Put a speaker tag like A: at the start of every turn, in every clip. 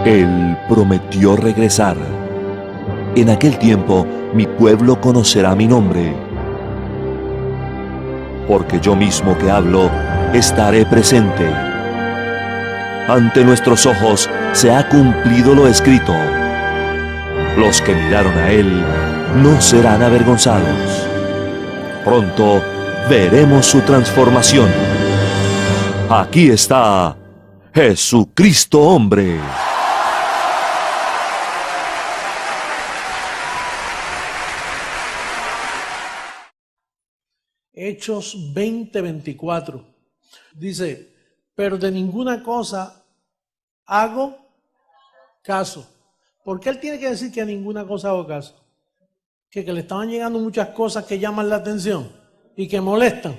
A: Él prometió regresar. En aquel tiempo mi pueblo conocerá mi nombre. Porque yo mismo que hablo, estaré presente. Ante nuestros ojos se ha cumplido lo escrito. Los que miraron a Él no serán avergonzados. Pronto veremos su transformación. Aquí está Jesucristo hombre.
B: Hechos 20:24 dice: pero de ninguna cosa hago caso. ¿Por qué él tiene que decir que a ninguna cosa hago caso? Que le estaban llegando muchas cosas que llaman la atención y que molestan.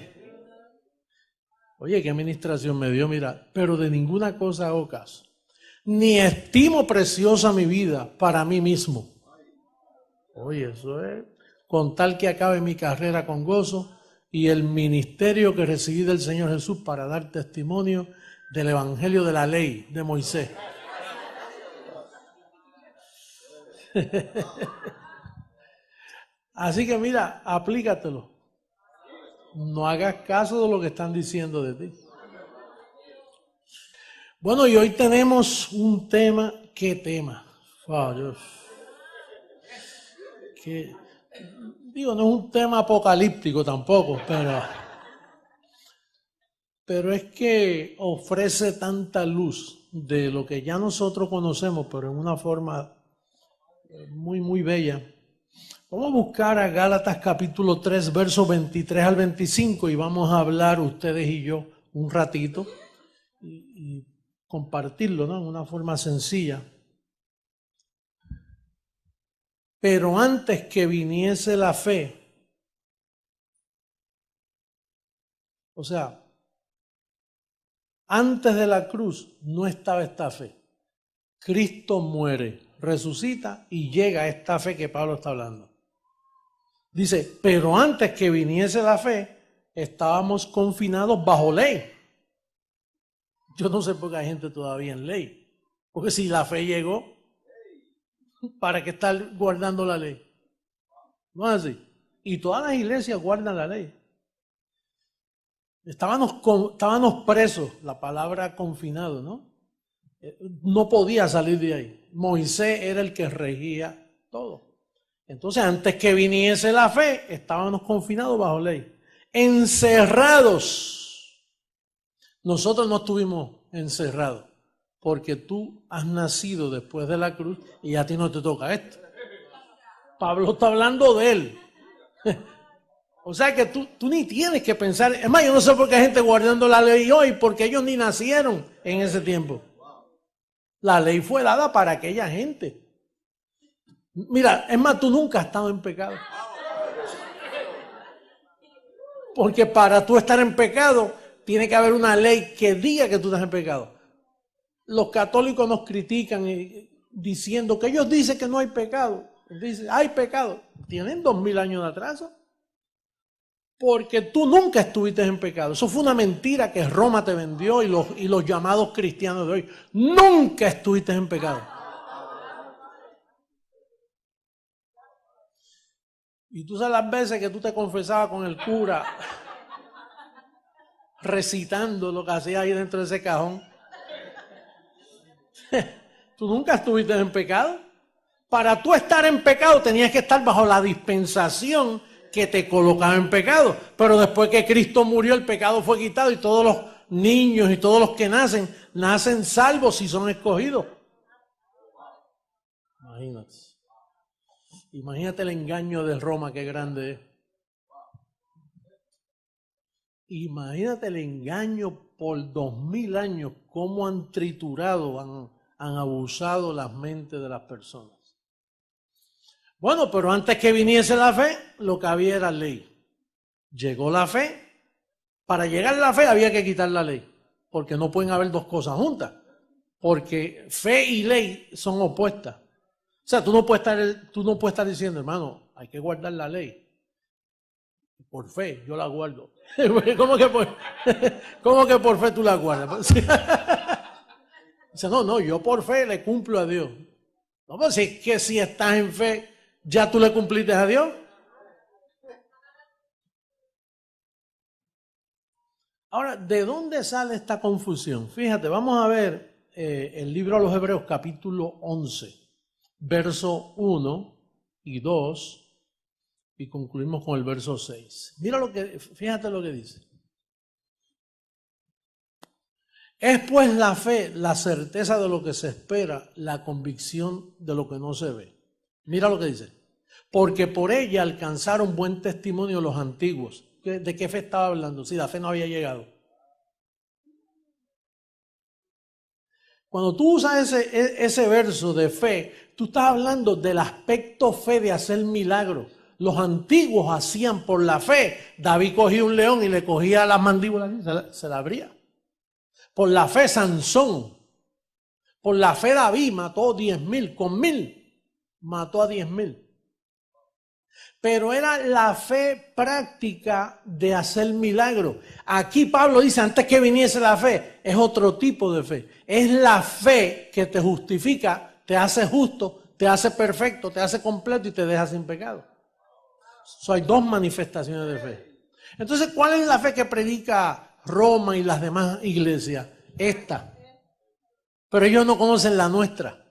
B: Oye, qué administración me dio, mira, pero de ninguna cosa hago caso. Ni estimo preciosa mi vida para mí mismo. Oye, eso es con tal que acabe mi carrera con gozo y el ministerio que recibí del Señor Jesús para dar testimonio del Evangelio de la ley de Moisés. Así que mira, aplícatelo. No hagas caso de lo que están diciendo de ti. Bueno, y hoy tenemos un tema. ¿Qué tema? Wow, no es un tema apocalíptico tampoco, pero es que ofrece tanta luz de lo que ya nosotros conocemos, pero en una forma muy, muy bella. Vamos a buscar a Gálatas capítulo 3, versos 23 al 25 y vamos a hablar ustedes y yo un ratito y compartirlo, ¿no? En una forma sencilla. Pero antes que viniese la fe, o sea, antes de la cruz no estaba esta fe. Cristo muere, resucita y llega esta fe que Pablo está hablando. Dice, pero antes que viniese la fe, estábamos confinados bajo ley. Yo no sé por qué hay gente todavía en ley. Porque si la fe llegó, ¿para qué estar guardando la ley? No es así. Y todas las iglesias guardan la ley. Estábamos presos, la palabra confinado, ¿no? No podía salir de ahí. Moisés era el que regía todo. Entonces, antes que viniese la fe, estábamos confinados bajo ley. Encerrados. Nosotros no estuvimos encerrados, porque tú has nacido después de la cruz y a ti no te toca esto. Pablo está hablando de él. O sea que tú ni tienes que pensar. Es más, yo no sé por qué hay gente guardando la ley hoy, porque ellos ni nacieron en ese tiempo. La ley fue dada para aquella gente. Mira, es más, tú nunca has estado en pecado. Porque para tú estar en pecado, tiene que haber una ley que diga que tú estás en pecado. Los católicos nos critican diciendo que ellos dicen que no hay pecado. Dicen, hay pecado. Tienen 2000 años de atraso. Porque tú nunca estuviste en pecado. Eso fue una mentira que Roma te vendió y los llamados cristianos de hoy. Nunca estuviste en pecado. Y tú sabes las veces que tú te confesabas con el cura recitando lo que hacía ahí dentro de ese cajón. Tú nunca estuviste en pecado. Para tú estar en pecado tenías que estar bajo la dispensación que te colocaba en pecado. Pero después que Cristo murió, el pecado fue quitado y todos los niños y todos los que nacen salvos si son escogidos. Imagínate el engaño de Roma, qué grande es. Imagínate el engaño por 2000 años, cómo han triturado, han abusado las mentes de las personas. Bueno, pero antes que viniese la fe, lo que había era ley. Llegó la fe. Para llegar a la fe había que quitar la ley, porque no pueden haber dos cosas juntas, porque fe y ley son opuestas. O sea, tú no puedes estar diciendo, hermano, hay que guardar la ley. Por fe, yo la guardo. ¿Cómo que por fe tú la guardas? Dice, no, yo por fe le cumplo a Dios. No, pues si es que si estás en fe, ya tú le cumpliste a Dios. Ahora, ¿de dónde sale esta confusión? Fíjate, vamos a ver el libro a los Hebreos capítulo 11, verso 1 y 2, y concluimos con el verso 6. Fíjate lo que dice. Es pues la fe, la certeza de lo que se espera, la convicción de lo que no se ve. Mira lo que dice. Porque por ella alcanzaron buen testimonio los antiguos. ¿De qué fe estaba hablando? Si la fe no había llegado. Cuando tú usas ese verso de fe, tú estás hablando del aspecto fe de hacer milagros. Los antiguos hacían por la fe. David cogía un león y le cogía las mandíbulas y se la abría. Por la fe Sansón. Por la fe David mató 10,000. Con 1,000 mató a 10,000. Pero era la fe práctica de hacer milagros. Aquí Pablo dice, antes que viniese la fe, es otro tipo de fe. Es la fe que te justifica, te hace justo, te hace perfecto, te hace completo y te deja sin pecado. Hay dos manifestaciones de fe. Entonces, ¿cuál es la fe que predica Roma y las demás iglesias? Esta. Pero ellos no conocen la nuestra.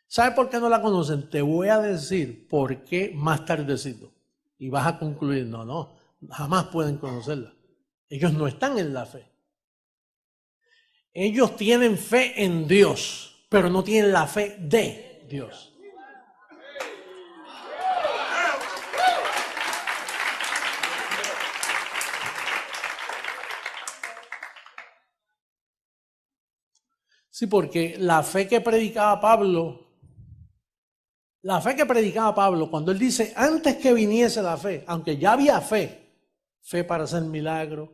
B: ¿Sabe por qué no la conocen? Te voy a decir por qué más tardecito. Y vas a concluir, no, jamás pueden conocerla. Ellos no están en la fe. Ellos tienen fe en Dios, pero no tienen la fe de Dios. Sí, porque la fe que predicaba Pablo, cuando él dice, antes que viniese la fe, aunque ya había fe para hacer milagros,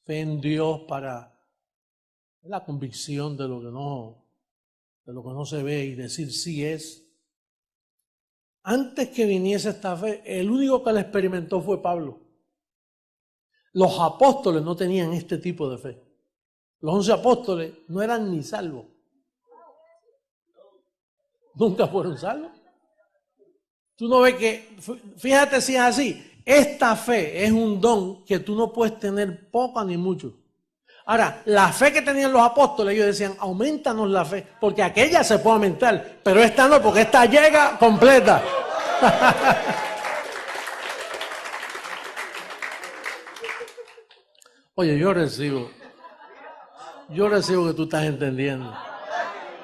B: fe en Dios para la convicción de lo que no se ve y decir sí es. Antes que viniese esta fe, el único que la experimentó fue Pablo. Los apóstoles no tenían este tipo de fe. Los 11 apóstoles no eran ni salvos. Nunca fueron salvos. Tú no ves que, fíjate si es así, esta fe es un don que tú no puedes tener poca ni mucho. Ahora, la fe que tenían los apóstoles, ellos decían, aumentanos la fe, porque aquella se puede aumentar, pero esta no, porque esta llega completa. Oye, yo recibo que tú estás entendiendo,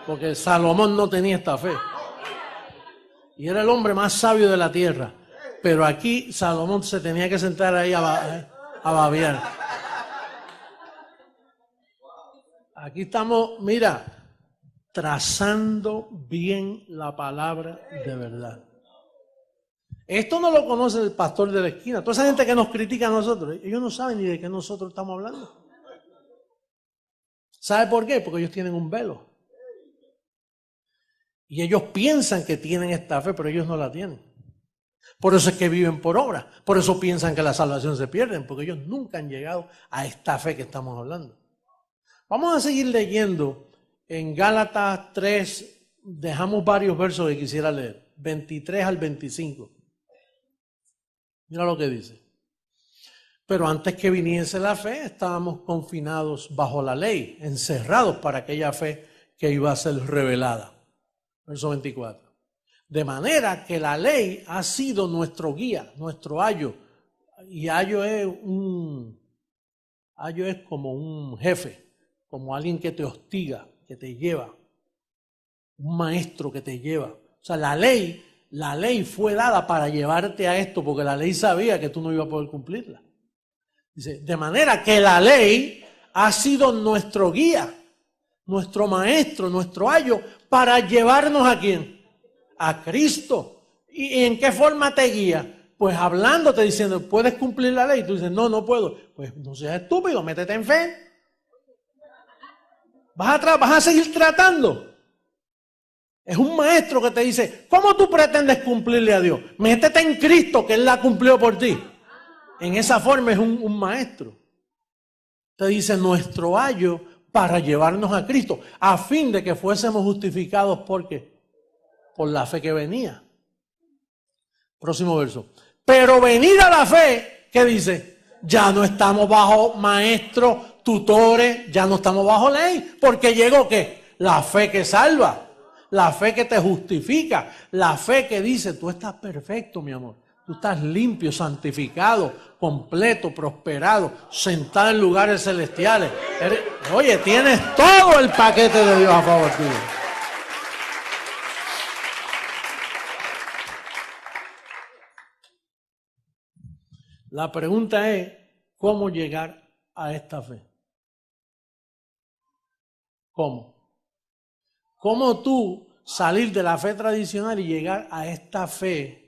B: porque Salomón no tenía esta fe. Y era el hombre más sabio de la tierra. Pero aquí Salomón se tenía que sentar ahí a babear. Aquí estamos, mira, trazando bien la palabra de verdad. Esto no lo conoce el pastor de la esquina. Toda esa gente que nos critica a nosotros, ellos no saben ni de qué nosotros estamos hablando. ¿Sabe por qué? Porque ellos tienen un velo. Y ellos piensan que tienen esta fe, pero ellos no la tienen. Por eso es que viven por obra. Por eso piensan que la salvación se pierde, porque ellos nunca han llegado a esta fe que estamos hablando. Vamos a seguir leyendo en Gálatas 3. Dejamos varios versos que quisiera leer. 23 al 25. Mira lo que dice. Pero antes que viniese la fe, estábamos confinados bajo la ley, encerrados para aquella fe que iba a ser revelada. Verso 24. De manera que la ley ha sido nuestro guía, nuestro ayo. Y ayo es como un jefe, como alguien que te hostiga, que te lleva. Un maestro que te lleva. O sea, la ley fue dada para llevarte a esto, porque la ley sabía que tú no ibas a poder cumplirla. Dice, de manera que la ley ha sido nuestro guía, nuestro maestro, nuestro ayo, para llevarnos ¿a quién? A Cristo. ¿Y en qué forma te guía? Pues hablándote, diciendo, ¿puedes cumplir la ley? Y tú dices, no puedo. Pues no seas estúpido, métete en fe. Vas a seguir tratando. Es un maestro que te dice, ¿cómo tú pretendes cumplirle a Dios? Métete en Cristo, que Él la cumplió por ti. En esa forma es un maestro. Te dice, nuestro ayo para llevarnos a Cristo, a fin de que fuésemos justificados, ¿por qué? Por la fe que venía. Próximo verso. Pero venida la fe, ¿qué dice? Ya no estamos bajo maestros, tutores, ya no estamos bajo ley, porque llegó ¿qué? La fe que salva, la fe que te justifica, la fe que dice, tú estás perfecto, mi amor. Tú estás limpio, santificado, completo, prosperado, sentado en lugares celestiales. Oye, tienes todo el paquete de Dios a favor tuyo. La pregunta es, ¿cómo llegar a esta fe? ¿Cómo? ¿Cómo tú salir de la fe tradicional y llegar a esta fe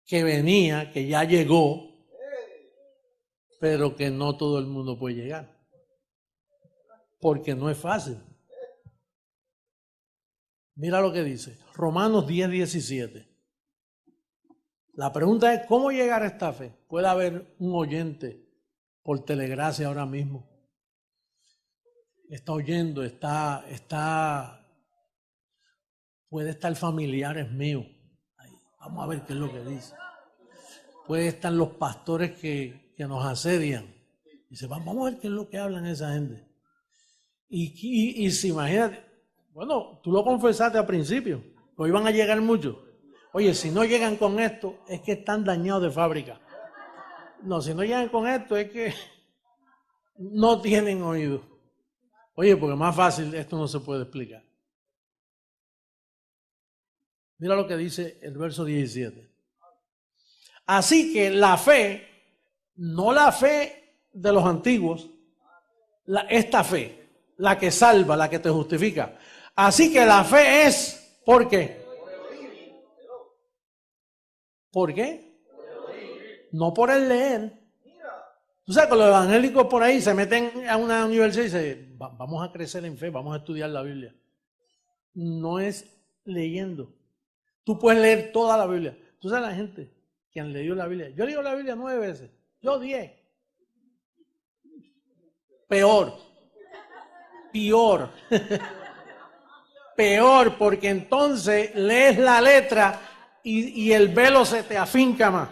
B: que venía, que ya llegó, pero que no todo el mundo puede llegar? Porque no es fácil. Mira lo que dice, Romanos 10:17. La pregunta es, ¿cómo llegar a esta fe? Puede haber un oyente por telegracia ahora mismo. Está oyendo, puede estar familiares míos. Vamos a ver qué es lo que dice. Puede estar los pastores que nos asedian. Dice, vamos a ver qué es lo que hablan esa gente. Y si imagínate, bueno, tú lo confesaste al principio, hoy van a llegar muchos. Oye, si no llegan con esto, es que están dañados de fábrica. No, si no llegan con esto, es que no tienen oído. Oye, porque más fácil esto no se puede explicar. Mira lo que dice el verso 17. Así que la fe, no la fe de los antiguos, esta fe, la que salva, la que te justifica. Así que la fe es, ¿por qué? ¿Por qué? No por el leer. Tú sabes que los evangélicos por ahí se meten a una universidad y dicen, vamos a crecer en fe, vamos a estudiar la Biblia. No es leyendo. Tú puedes leer toda la Biblia. Tú sabes la gente que han leído la Biblia. Yo leo la Biblia 9 veces. Yo 10. Peor. Peor, porque entonces lees la letra y el velo se te afinca más.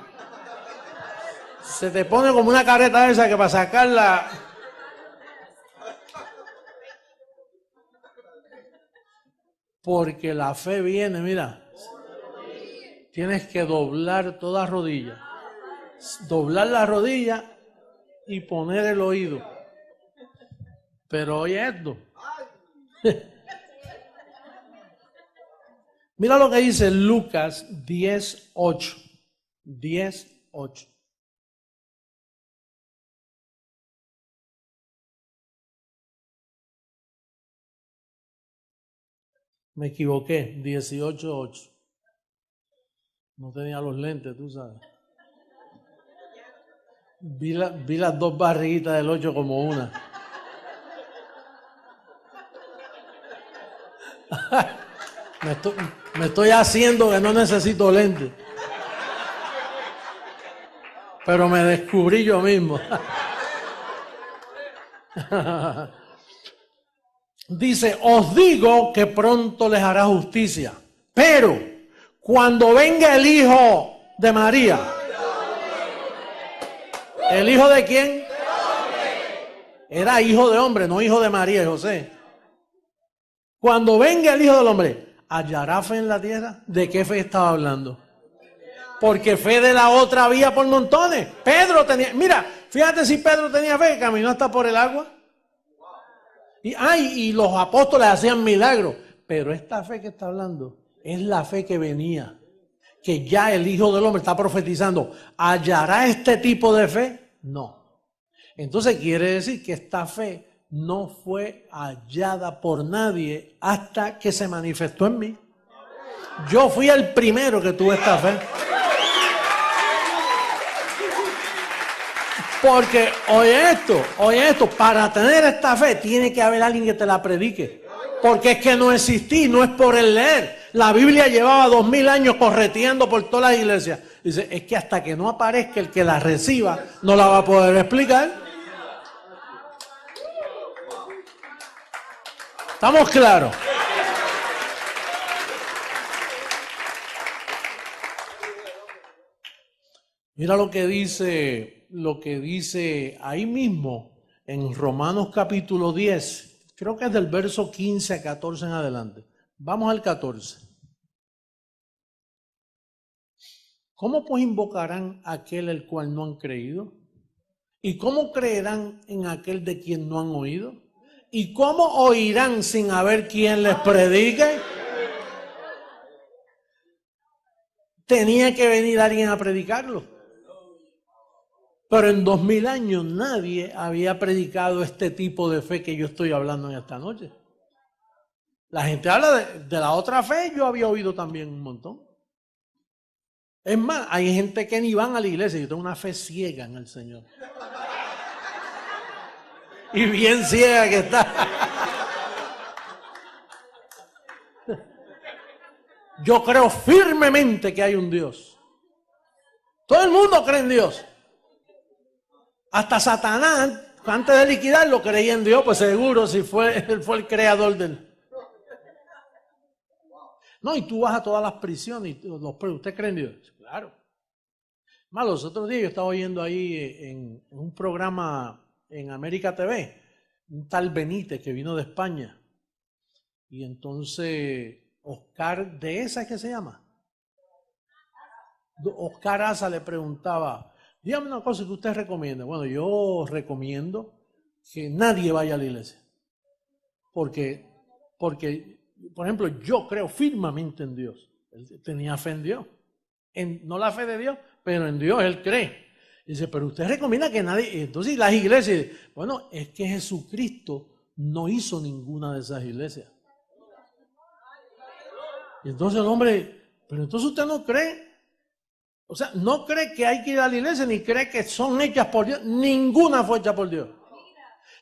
B: Se te pone como una careta esa que para sacarla. Porque la fe viene, mira. Tienes que doblar toda rodilla. Doblar la rodilla y poner el oído. Pero oye esto. Mira lo que dice Lucas 10:8. 10:8. Me equivoqué, 18:8. No tenía los lentes, tú sabes. Vi las dos barriguitas del 8 como una. Me estoy haciendo que no necesito lentes. Pero me descubrí yo mismo. Dice, os digo que pronto les hará justicia, pero cuando venga el Hijo de María, ¿el Hijo de quién? Era hijo de hombre, no hijo de María y José. Cuando venga el Hijo del Hombre, ¿hallará fe en la tierra? ¿De qué fe estaba hablando? Porque fe de la otra había por montones. Pedro tenía, mira, fíjate si Pedro tenía fe, caminó hasta por el agua. Y los apóstoles hacían milagros. Pero esta fe que está hablando es la fe que venía. Que ya el Hijo del Hombre está profetizando. ¿Hallará este tipo de fe? No. Entonces quiere decir que esta fe no fue hallada por nadie hasta que se manifestó en mí. Yo fui el primero que tuve esta fe. Porque, oye esto, para tener esta fe tiene que haber alguien que te la predique. Porque es que no existí, no es por el leer. La Biblia llevaba 2000 años correteando por todas las iglesias. Dice, es que hasta que no aparezca el que la reciba, no la va a poder explicar. ¿Estamos claros? Mira lo que dice ahí mismo en Romanos capítulo 10, creo que es del verso 15 a 14 en adelante. Vamos al 14. ¿Cómo pues invocarán a aquel el cual no han creído? ¿Y cómo creerán en aquel de quien no han oído? ¿Y cómo oirán sin haber quien les predique? Tenía que venir alguien a predicarlo. Pero en 2000 años nadie había predicado este tipo de fe que yo estoy hablando en esta noche. La gente habla de la otra fe, yo había oído también un montón. Es más, hay gente que ni van a la iglesia, yo tengo una fe ciega en el Señor. Y bien ciega que está. Yo creo firmemente que hay un Dios. Todo el mundo cree en Dios. Hasta Satanás, antes de liquidarlo, creía en Dios, pues seguro, si él fue el creador del. No, y tú vas a todas las prisiones y ¿usted cree en Dios? Claro. Más los otros días yo estaba oyendo ahí en un programa en América TV, un tal Benítez que vino de España. Y entonces, Oscar de esa, ¿qué se llama? Oscar Asa le preguntaba, dígame una cosa que usted recomienda. Bueno, yo recomiendo que nadie vaya a la iglesia. Porque, por ejemplo, yo creo firmemente en Dios. Él tenía fe en Dios. No la fe de Dios, pero en Dios él cree. Dice, pero usted recomienda que nadie. Entonces las iglesias, bueno, es que Jesucristo no hizo ninguna de esas iglesias. Y entonces el hombre, pero entonces usted no cree. O sea, no cree que hay que ir a la iglesia, ni cree que son hechas por Dios. Ninguna fue hecha por Dios.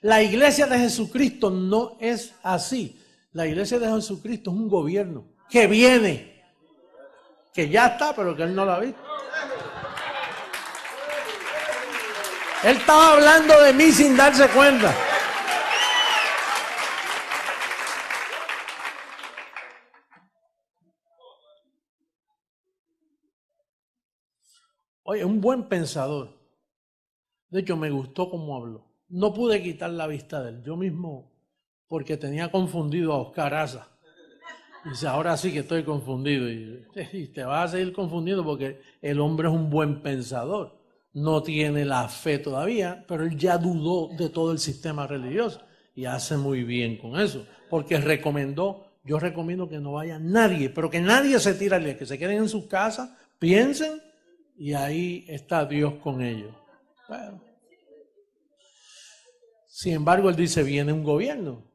B: La iglesia de Jesucristo no es así. La iglesia de Jesucristo es un gobierno que viene, que ya está, pero que él no lo ha visto. Él estaba hablando de mí sin darse cuenta. Oye, un buen pensador. De hecho, me gustó cómo habló. No pude quitar la vista de él. Yo mismo, porque tenía confundido a Oscar Asa. Dice, ahora sí que estoy confundido. Y te vas a seguir confundiendo porque el hombre es un buen pensador. No tiene la fe todavía, pero él ya dudó de todo el sistema religioso. Y hace muy bien con eso. Porque yo recomiendo que no vaya nadie, pero que nadie se tire al día, que se queden en sus casas, piensen, y ahí está Dios con ellos. Bueno. Sin embargo, él dice, viene un gobierno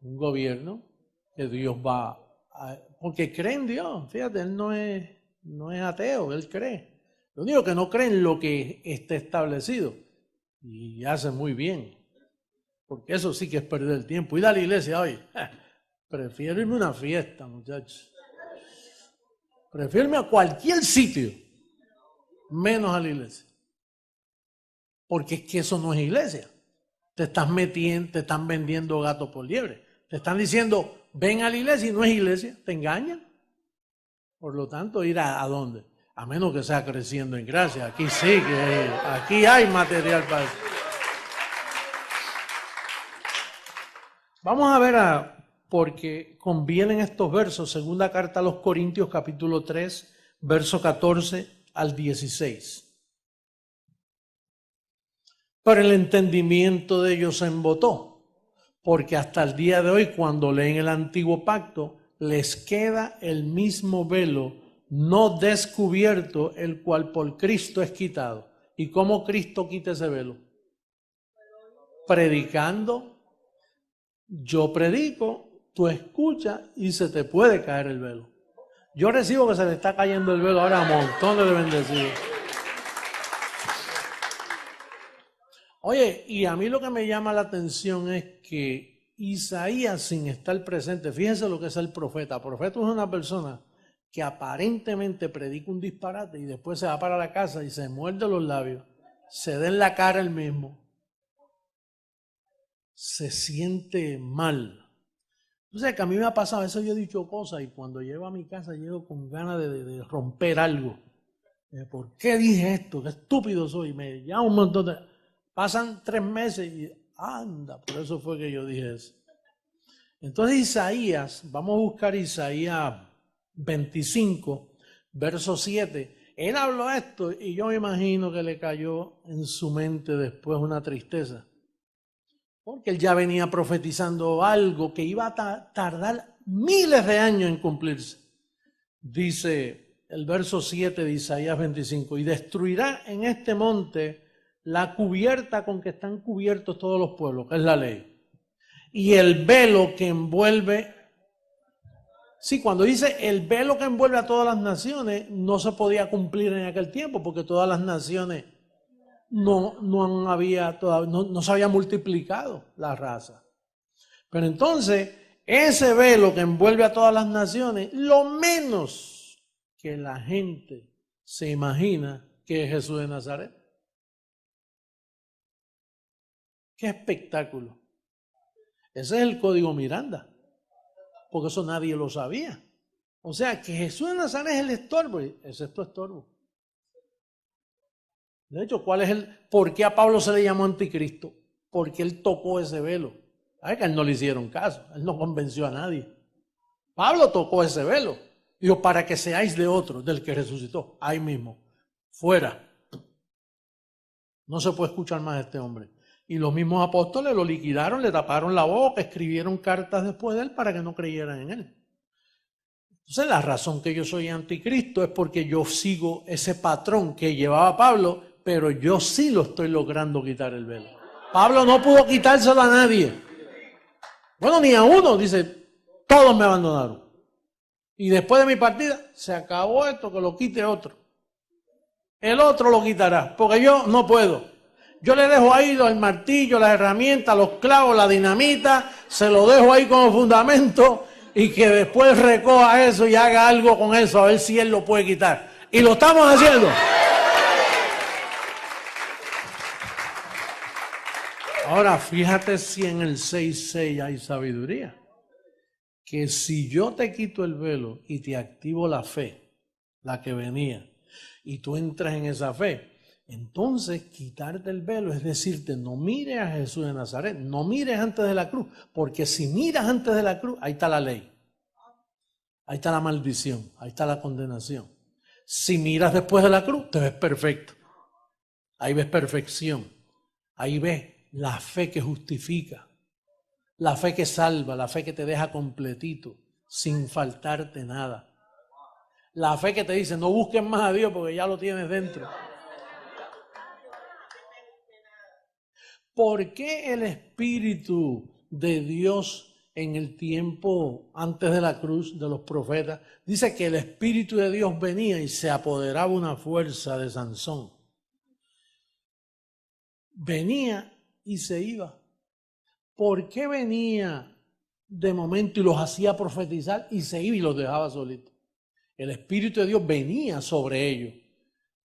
B: que Dios va a... Porque cree en Dios, fíjate, él no es ateo, él cree. Lo único que no cree en lo que esté establecido. Y hace muy bien, porque eso sí que es perder el tiempo. Ir a la iglesia hoy, prefiero irme a una fiesta, muchachos. Prefiero irme a cualquier sitio, menos a la iglesia. Porque es que eso no es iglesia. Te están vendiendo gato por liebre. Te están diciendo, ven a la iglesia y no es iglesia. Te engañan. Por lo tanto, ir a dónde? A menos que sea creciendo en gracia. Aquí sí, aquí hay material para eso. Vamos a ver, porque convienen estos versos. Segunda carta a los Corintios, capítulo 3, verso 14 al 16. Pero el entendimiento de ellos se embotó, porque hasta el día de hoy, cuando leen el antiguo pacto, les queda el mismo velo no descubierto, el cual por Cristo es quitado. ¿Y cómo Cristo quita ese velo? Predicando. Yo predico, tú escuchas y se te puede caer el velo. Yo recibo que se le está cayendo el velo ahora a montones de bendecidos. Oye, y a mí lo que me llama la atención es que Isaías, sin estar presente, fíjense lo que es el profeta. El profeta es una persona que aparentemente predica un disparate y después se va para la casa y se muerde los labios, se da en la cara él mismo, se siente mal, Tú sabes que a mí me ha pasado, eso yo he dicho cosas y cuando llego a mi casa llego con ganas de romper algo. ¿Por qué dije esto? Qué estúpido soy. Me llama un montón de... Pasan 3 meses y anda, por eso fue que yo dije eso. Entonces Isaías, vamos a buscar Isaías 25, verso 7. Él habló esto y yo me imagino que le cayó en su mente después una tristeza. Porque él ya venía profetizando algo que iba a tardar miles de años en cumplirse. Dice el verso 7 de Isaías 25, y destruirá en este monte la cubierta con que están cubiertos todos los pueblos, que es la ley, y el velo que envuelve. Sí, cuando dice el velo que envuelve a todas las naciones, no se podía cumplir en aquel tiempo, porque todas las naciones no se había multiplicado la raza. Pero entonces, ese velo que envuelve a todas las naciones, lo menos que la gente se imagina que es Jesús de Nazaret. ¡Qué espectáculo! Ese es el código Miranda, porque eso nadie lo sabía. O sea, que Jesús de Nazaret es el estorbo, ese es tu estorbo. De hecho, ¿por qué a Pablo se le llamó anticristo? Porque él tocó ese velo. ¿Sabes que a él no le hicieron caso? Él no convenció a nadie. Pablo tocó ese velo. Dijo, para que seáis de otro, del que resucitó. Ahí mismo. Fuera. No se puede escuchar más a este hombre. Y los mismos apóstoles lo liquidaron, le taparon la boca, escribieron cartas después de él para que no creyeran en él. Entonces la razón que yo soy anticristo es porque yo sigo ese patrón que llevaba Pablo, pero yo sí lo estoy logrando quitar el velo. Pablo no pudo quitárselo a nadie. Bueno, ni a uno, dice, todos me abandonaron. Y después de mi partida, se acabó esto, que lo quite otro. El otro lo quitará, porque yo no puedo. Yo le dejo ahí el martillo, las herramientas, los clavos, la dinamita, se lo dejo ahí como fundamento y que después recoja eso y haga algo con eso, a ver si él lo puede quitar. Y lo estamos haciendo. Ahora, fíjate si en el 6.6 hay sabiduría. Que si yo te quito el velo y te activo la fe, la que venía, y tú entras en esa fe, entonces quitarte el velo es decirte, no mires a Jesús de Nazaret, no mires antes de la cruz, porque si miras antes de la cruz, ahí está la ley, ahí está la maldición, ahí está la condenación. Si miras después de la cruz, te ves perfecto, ahí ves perfección, ahí ves la fe que justifica, la fe que salva, la fe que te deja completito, sin faltarte nada. La fe que te dice, no busques más a Dios porque ya lo tienes dentro. ¿Por qué el Espíritu de Dios en el tiempo antes de la cruz de los profetas dice que el Espíritu de Dios venía y se apoderaba una fuerza de Sansón? Venía y se iba. ¿Por qué venía de momento y los hacía profetizar y se iba y los dejaba solitos? El Espíritu de Dios venía sobre ellos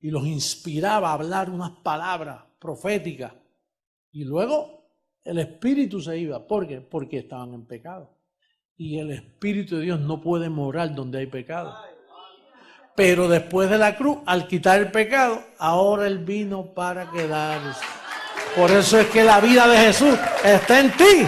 B: y los inspiraba a hablar unas palabras proféticas. Y luego el Espíritu se iba. ¿Por qué? Porque estaban en pecado. Y el Espíritu de Dios no puede morar donde hay pecado. Pero después de la cruz, al quitar el pecado, ahora Él vino para quedarse. Por eso es que la vida de Jesús está en ti.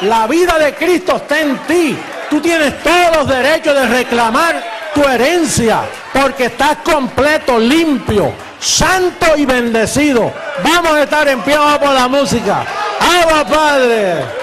B: La vida de Cristo está en ti. Tú tienes todos los derechos de reclamar tu herencia, porque estás completo, limpio, santo y bendecido. Vamos a estar en pie por la música. ¡Abba, Padre!